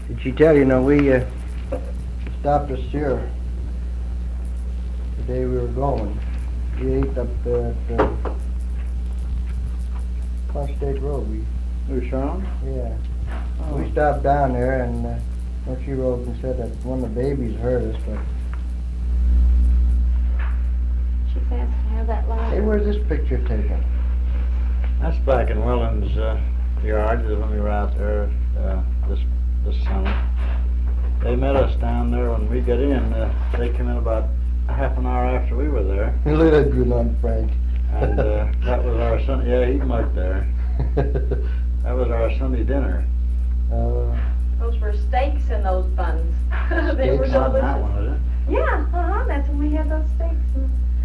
Did she tell you, we stopped us here the day we were going. We ate up at Front State Road. Who's Sharon? Yeah. Oh. We stopped down there and she wrote and said that one of the babies heard us, but She asked to have that hey, ladder. where's this picture taken? That's back in Welland's yard when we were out there this summer. They met us down there when we got in. They came in about half an hour after we were there. Look at that grin on Frank. And that was our Sunday, yeah, he mugged there. That was our Sunday dinner. Those were steaks in those buns. They were Steaks? Not delicious. that one, is it? Yeah, that's when we had those steaks.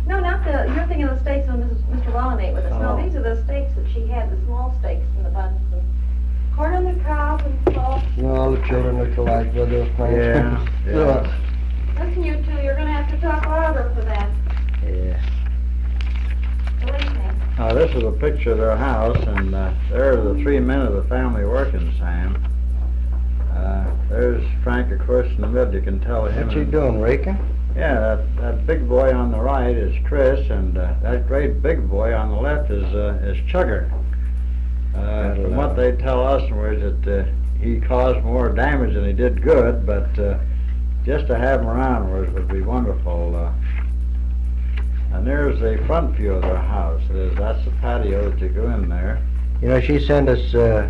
No, not you're thinking of the steaks when Mr. Wallen ate with us. No, Oh. these are the steaks that she had, the small steaks in the buns. And corn on the cob and salt. You know, all the children look alike, brother Frank. Yeah, yeah. Listen, you two, you're going to have to talk louder for that. Yeah. Believe me. Now, this is a picture of their house, and there are the three men of the family working, Sam. There's Frank, of course, in the middle. You can tell him. What's he doing, raking? Yeah, that big boy on the right is Chris, and that great big boy on the left is Chugger. From what they tell us was that he caused more damage than he did good, but just to have him around would be wonderful. And there's the front view of their house. That's the patio that you go in there. You know, she sent us the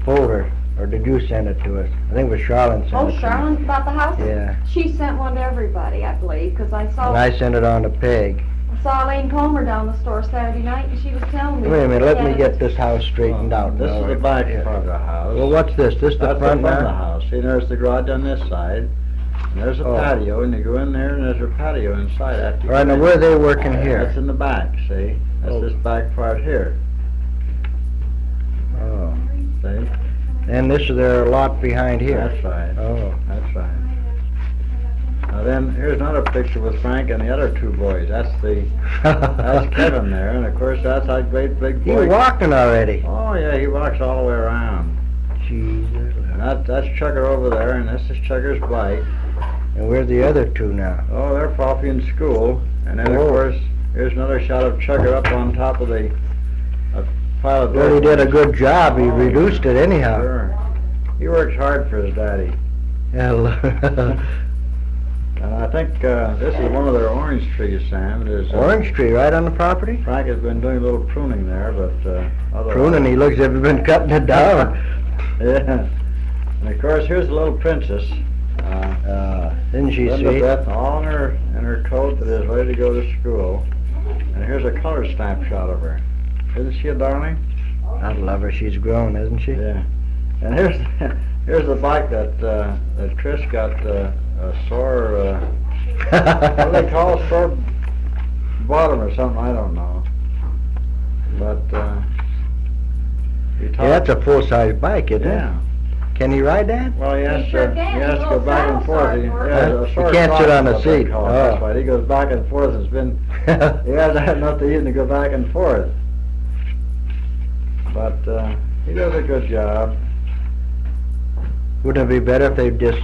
folder, or did you send it to us? I think it was Charlotte sent Oh, it to Charlotte, about the house? me. Yeah. She sent one to everybody, I believe, because I saw And I sent it on to Peg. Elaine Palmer down the store Saturday night, and she was telling me. Wait a minute, let me Yeah. get this house straightened out. This now. is the back Yeah. part of the house. Well, what's this? This the That's front the front of the now? house. See, there's the garage on this side. And there's a Oh. patio, and you go in there, and there's a patio inside after you All right, get now in. where are they working That's here? in the back, see? That's Oh. this back part here, Oh. see? And this is their lot behind here? That's right, Oh. that's right. Now then, here's another picture with Frank and the other two boys. That's Kevin there, and of course that's that great big boy. He's walking already. Oh yeah, he walks all the way around. Jesus. And that's Chugger over there, and this is Chugger's bike. And where's the other two now? Oh, they're probably in school. And then, of Oh. course, here's another shot of Chugger up on top of the pile of Well, he did a good job. He Oh, reduced it anyhow. Sure. He works hard for his daddy. Yeah. And I think this is one of their orange trees, Sam. There's, Orange tree right on the property? Frank has been doing a little pruning there, but otherwise... Pruning, he looks as if he's been cutting it down. Yeah. And, of course, here's the little princess. Isn't she Linda sweet? Beth, all in her coat that is ready to go to school. And here's a color snapshot of her. Isn't she a darling? I love her. She's grown, isn't she? Yeah. And here's the bike that Chris got a sore. What do they call it? Sore bottom or something? I don't know. But he Yeah, taught. that's a full-size bike, isn't Yeah. it? Can he ride that? Well, he has sure to. can. He has He's to a go little back and saddle forth. sore for it. Yeah, Huh? a He sore can't sit trot on the is what they seat. call it. Oh. That's right. He goes back and forth. It's been. He hasn't had enough to eat to go back and forth. But he does a good job. Wouldn't it be better if they just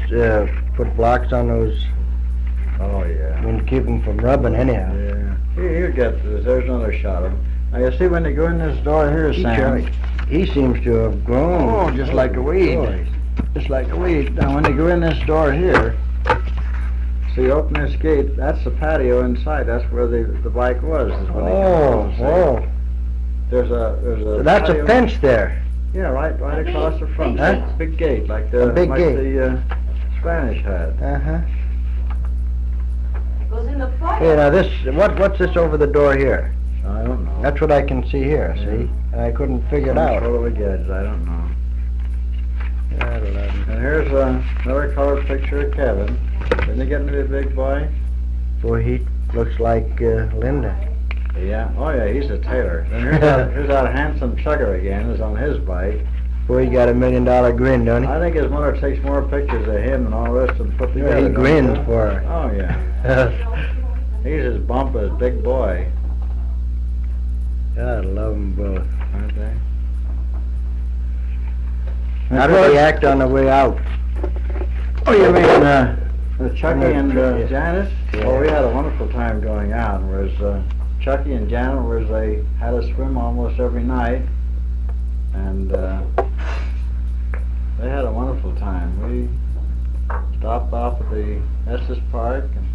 put blocks on those Oh yeah. and keep them from rubbing anyhow? Yeah. He'll get this. There's another shot of him. Now you see when you go in this door here, Sam. He seems to have grown. Oh, just like a weed. Boy. Just like a weed. Now when you go in this door here, so you open this gate, that's the patio inside. That's where the bike was. Is when they came Oh, over, see? oh. There's a That's a patio- fence there. Yeah, right across the front. Big That gate. big gate, like A big like gate. the Spanish had. Uh-huh. It goes in the foyer. Hey, now this, what's this over the door here? I don't know. That's what I can see here, see? And I couldn't figure it out. Control of the gadgets, I don't know. God, love him. And here's another colored picture of Kevin. Didn't he get to be a big boy? Boy, he looks like Linda. Yeah. Oh yeah, he's a tailor. And here's that handsome Chugger again, is on his bike. Boy, he got $1 million grin, don't he? I think his mother takes more pictures of him and all the rest of them put together. Yeah, he don't grins you? for her. Oh yeah. He's as bump as big boy, God, love them both. aren't they? How do they act on the way out? Oh, you mean, Chucky and Yeah. Janice? Well, we had a wonderful time going out, whereas Chucky and Janet, whereas they had us swim almost every night, and they had a wonderful time. We stopped off at the Estes Park and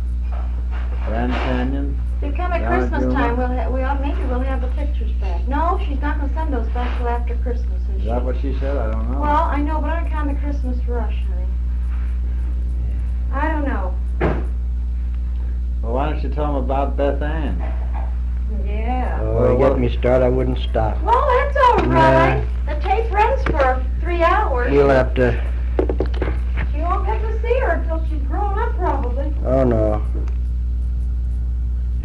Grand Canyon. You come at Yeah, Christmas Juma. time, maybe we'll have the pictures back. No, she's not gonna send those back till after Christmas, is Is she? that what she said? I don't know. Well, I know, but I don't count the Christmas rush, honey. I don't know. Well, why don't you tell them about Beth Ann? Yeah. Oh, you get me started, I wouldn't stop. Well, that's all right. The tape runs for 3 hours. You'll have to, She won't get to see her until she's grown up, probably. oh no.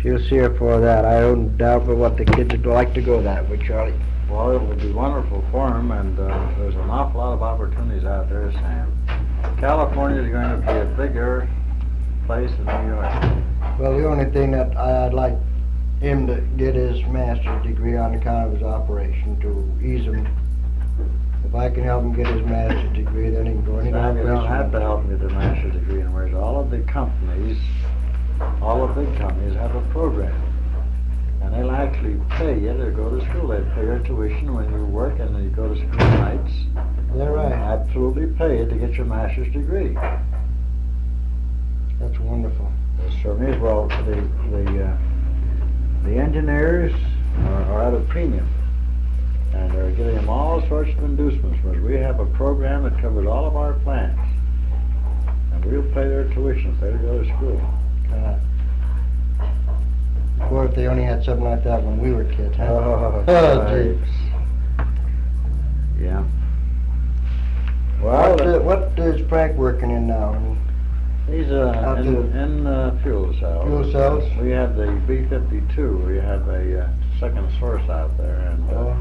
She'll see her for that. I don't doubt but what the kids would like to go that way, Charlie. Well, it would be wonderful for them, and there's an awful lot of opportunities out there, Sam. California is going to be a bigger place than New York. Well, the only thing that I'd like him to get his master's degree on account of his operation, to ease him. If I can help him get his master's degree, then he can go any Sam, you don't place. have to help him get a master's degree, and whereas all of the companies, all the big companies have a program. And they'll actually pay you to go to school. They pay your tuition when you work and you go to school nights. Is that right? Absolutely pay you to get your master's degree. That's wonderful. It certainly is. Well, the engineers are at a premium. And they're getting them all sorts of inducements. Whereas we have a program that covers all of our plans. And we'll pay their tuition if they go to school. Or if they only had something like that when we were kids, huh? Oh, gee. Yeah. Well, What is Frank working in now? he's Out in fuel cells. Fuel cells? We have the B-52. We have a second source out there, and Oh,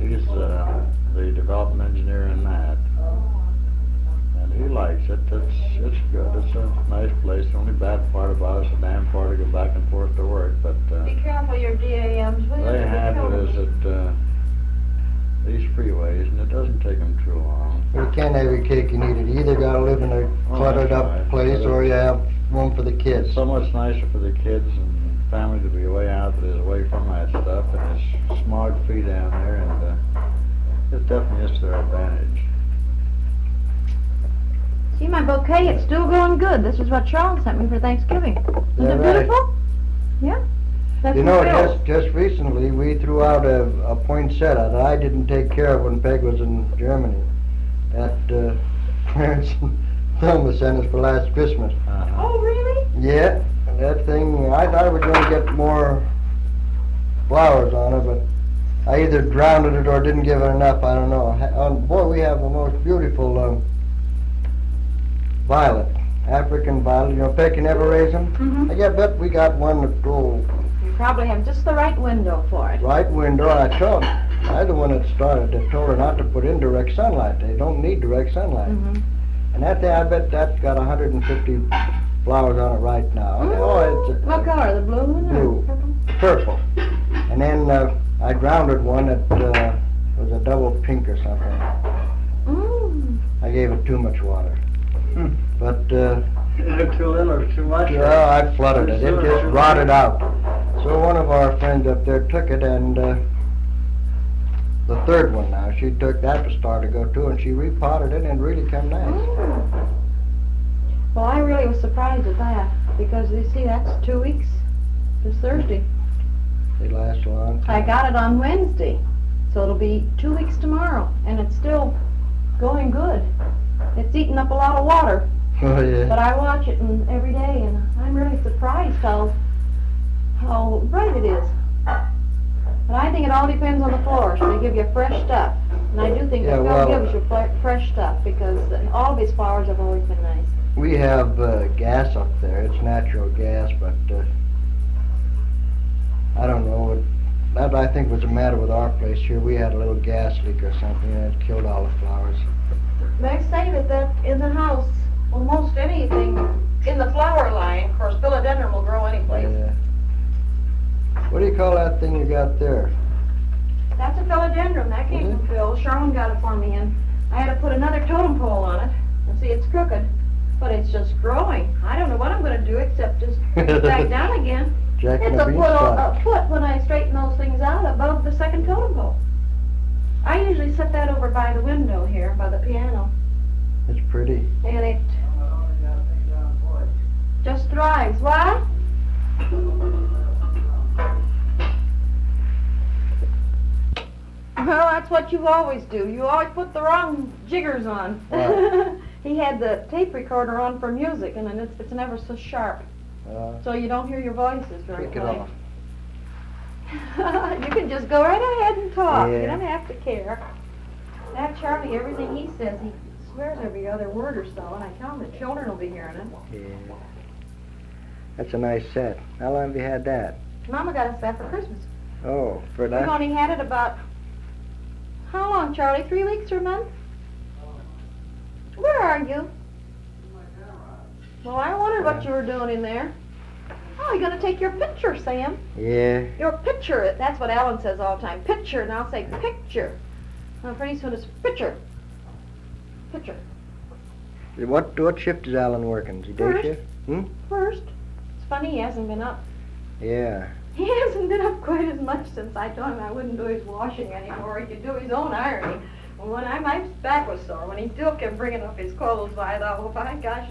he's the development engineer in that. And he likes it. It's good. It's a nice place. The only bad part about it is the damn far to go back and forth to work. But Be careful your DAMs, will you? they Be have careful. it is at these freeways, and it doesn't take them too long. you can't have your cake and eat it. You either gotta live in a cluttered that's up right. place or you have one for the It's kids. so much nicer for the kids and family to be away out that is away from that stuff, and it's smog-free down there, and it definitely is to their advantage. See my bouquet, it's still going good. This is what Charles sent me for Thanksgiving. Isn't Yeah, it right. beautiful? Yeah. That's You know, my bill. just recently, we threw out a poinsettia that I didn't take care of when Peg was in Germany. That Clarence and Thelma sent us for last Christmas. Oh, really? Yeah, that thing, I thought I was gonna get more flowers on it, but I either drowned it or didn't give it enough, I don't know. Boy, we have the most beautiful violet, African violet. You know, Peg can never raise them. Mm-hmm. I bet we got one that go You probably have just the right window for it. right window. I the one that started, that told her not to put in direct sunlight. They don't need direct sunlight. Mm-hmm. And that thing, I bet that's got 150 flowers on it right now. Oh, it's What color? The blue one? or Blue. purple? purple. And then I grounded one that was a double pink or something. Mm. I gave it too much water. But Too little or too much? yeah, I flooded it. It just rotted out. So one of our friends up there took it, and the third one now, she took that to start to go too, and she repotted it, and it really come nice. Mm. Well, I really was surprised at that, because you see, that's 2 weeks. It's Thursday. They last a long I time. got it on Wednesday, so it'll be 2 weeks tomorrow, and it's still going good. It's eating up a lot of water, Oh yeah. but I watch it every day, and I'm really surprised how bright it is. But I think it all depends on the florist. They give you fresh stuff, and I do think Yeah, that Phil well- gives you fresh stuff, because all of his flowers have always been nice. We have gas up there. It's natural gas, but I don't know. That I think was the matter with our place here. We had a little gas leak or something, and it killed all the flowers. They say that in the house, almost anything in the flower line, of course, philodendron will grow any place. Yeah. What do you call that thing you got there? That's a philodendron. That came from Phil. Charlene got it for me, and I had to put another totem pole on it. And see, it's crooked. just growing. I don't know what I'm gonna do except just bring it back down again. Jack and It's the a beanstalk. foot when I straighten those things out above the second totem pole. I usually set that over by the window here, by the piano, It's pretty. and it just thrives. What? Well, that's what you always do. You always put the wrong jiggers on. Right. He had the tape recorder on for music, and then it's never so sharp, so you don't hear your voices very Take it plain. off. You can just go right ahead and talk. You Yeah. don't have to care. That Charlie, everything he says, he swears every other word or so, and I tell him the children will be hearing it. Yeah. That's a nice set. How long have you had that? Mama got us that for Christmas. Oh, for We've that? only had it about, how long, Charlie? 3 weeks or a month? Where are you? Well, I wondered what you were doing in there. Oh, you're gonna take your picture, Sam. Yeah. Your picture. That's what Alan says all the time. Picture, and I'll say picture. Well, pretty soon it's picture. Picture. What shift is Alan working? Is he day First. shift? First. It's funny he hasn't been up. Yeah. He hasn't been up quite as much since I told him I wouldn't do his washing anymore. He could do his own ironing. Well, when my back was sore, when he still kept bringing up his clothes, I thought, well, my gosh,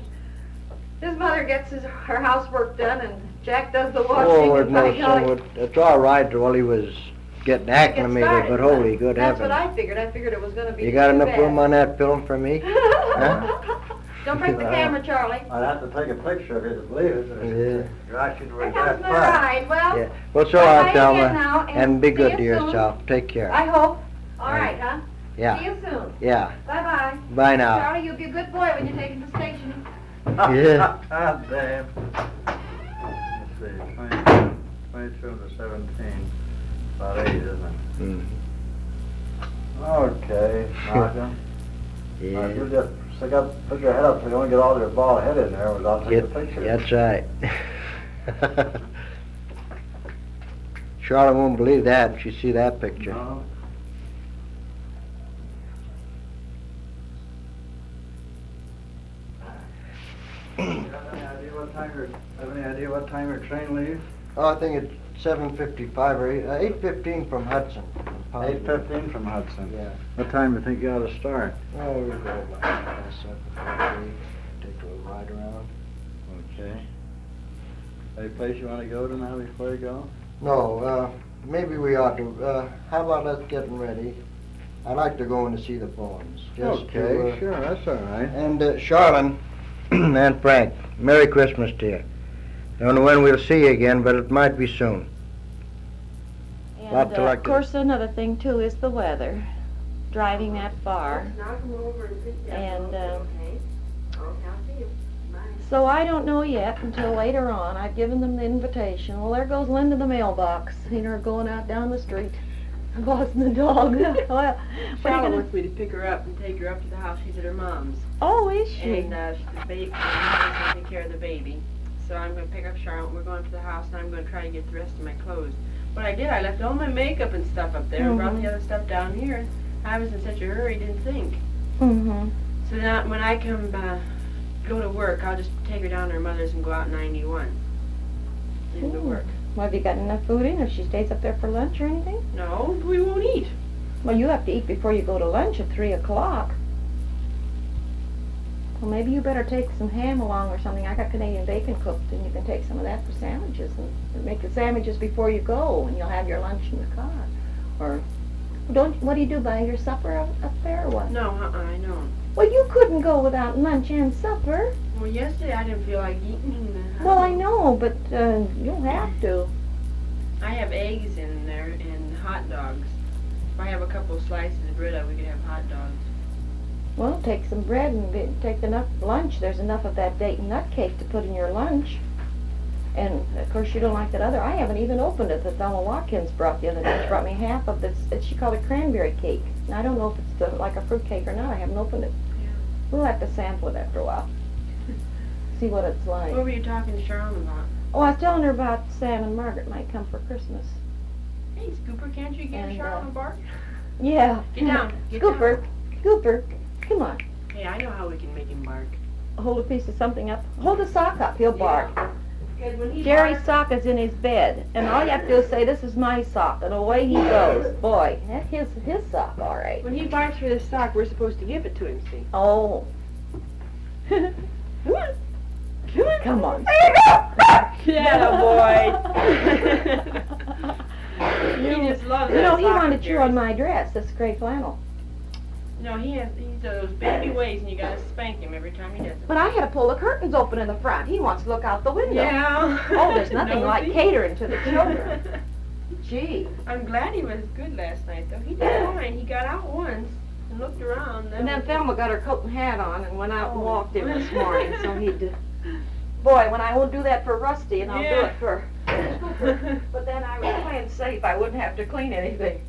his mother gets her housework done, and Jack does the washing. Oh, and no, by golly, so it's all right while he was getting get acclimated, started. but holy good That's heavens. what I figured. I figured it was going to be You got too enough bad. room on that film for me? Don't break the camera, Charlie. I'd have to take a picture of it to believe it. Gosh, you'd Here regret comes my that. ride. Well, Yeah. Well, so bye-bye long, again Thelma. now, And be see good you to soon. yourself. Take care. I hope. All right, huh? See Yeah. you soon. Yeah. Bye-bye. Bye now. Charlie, you'll be a good boy when you take him to the station. Yeah. God damn. Let's see, 22 to 17. About 8, isn't it? Mhm. Okay, Martha. Yeah. You just put your head up so you don't get all your bald head in there without taking a Get- picture. That's right. Charlotte won't believe that if she see that picture. No. Have any idea what time your train leaves? Oh, I think it's 7:55 or 8:15 from Hudson. 8:15 from Hudson. Yeah. What time do you think you ought to start? Oh, we'll go about 7:43. Take a little ride around. Okay. Any place you want to go to now before you go? No, maybe we ought to. How about us getting ready? I'd like to go in to see the Bowens. Just to, Okay, sure, that's all right. And Charlene and Frank, Merry Christmas to you. Don't know when we'll see you again, but it might be soon. And Lot to like of to- course, another thing too is the weather. Driving that far, and so I don't know yet until later on. I've given them the invitation. Well, there goes Linda the mailbox. Seen her going out down the street, bossing the dog. Well, what are you Charlotte gonna? wants me to pick her up and take her up to the house. She's at her mom's. Oh, is she? And the baby, mom's going to take care of the baby. So I'm going to pick up Charlotte. We're going to the house, and I'm going to try to get the rest of my clothes. What I did, I left all my makeup and stuff up there and brought the other stuff down here. I was in such a hurry, didn't think. Mm-hmm. So now, when I come go to work, I'll just take her down to her mother's and go out 91 into Ooh. work. Well, have you got enough food in if she stays up there for lunch or anything? No, we won't eat. Well, you have to eat before you go to lunch at 3 o'clock. Well, maybe you better take some ham along or something. I got Canadian bacon cooked, and you can take some of that for sandwiches and make the sandwiches before you go, and you'll have your lunch in the car. Or what do you do, buy your supper up there or what? No, I don't. Well, you couldn't go without lunch and supper. Well, yesterday I didn't feel like eating in the house. Well, I know, but you'll have to. I have eggs in there and hot dogs. If I have a couple slices of bread, we could have hot dogs. Well, take some bread and take enough lunch. There's enough of that Dayton nut cake to put in your lunch. And, of course, you don't like that other. I haven't even opened it that Thelma Watkins brought the other day. She brought me half of this. She called it cranberry cake. And I don't know if it's like a fruit cake or not. I haven't opened it. Yeah. We'll have to sample it after a while. See what it's like. What were you talking to Charlotte about? Oh, I was telling her about Sam and Margaret might come for Christmas. Hey, Scooper, can't you get And, Charlotte a bark? Yeah. Get down. Get Scooper. Scooper. Come on. Hey, I know how we can make him bark. hold a piece of something up. Hold a sock up, he'll bark. Because when he Jerry's barks- sock is in his bed, and all you have to do is say, "This is my sock," and away he goes. Boy, that's his sock, all right. when he barks for this sock, we're supposed to give it to him, see? Oh. Come on. Yeah, boy. He just loves You know, that he sock wanted of to chew on Jerry's. my dress, this gray flannel. No, he's those baby ways, and you gotta spank him every time he does it. But I had to pull the curtains open in the front. He wants to look out the window. Yeah. Oh, there's nothing like Nosy. catering to the children. Gee. I'm glad he was good last night, though. He did fine. He got out once and looked around. And then was- Thelma got her coat and hat on and went out and Oh. walked him this morning, so he did. Boy, when I won't do that for Rusty, and I'll do Yeah. it for... But then I was playing safe. I wouldn't have to clean anything.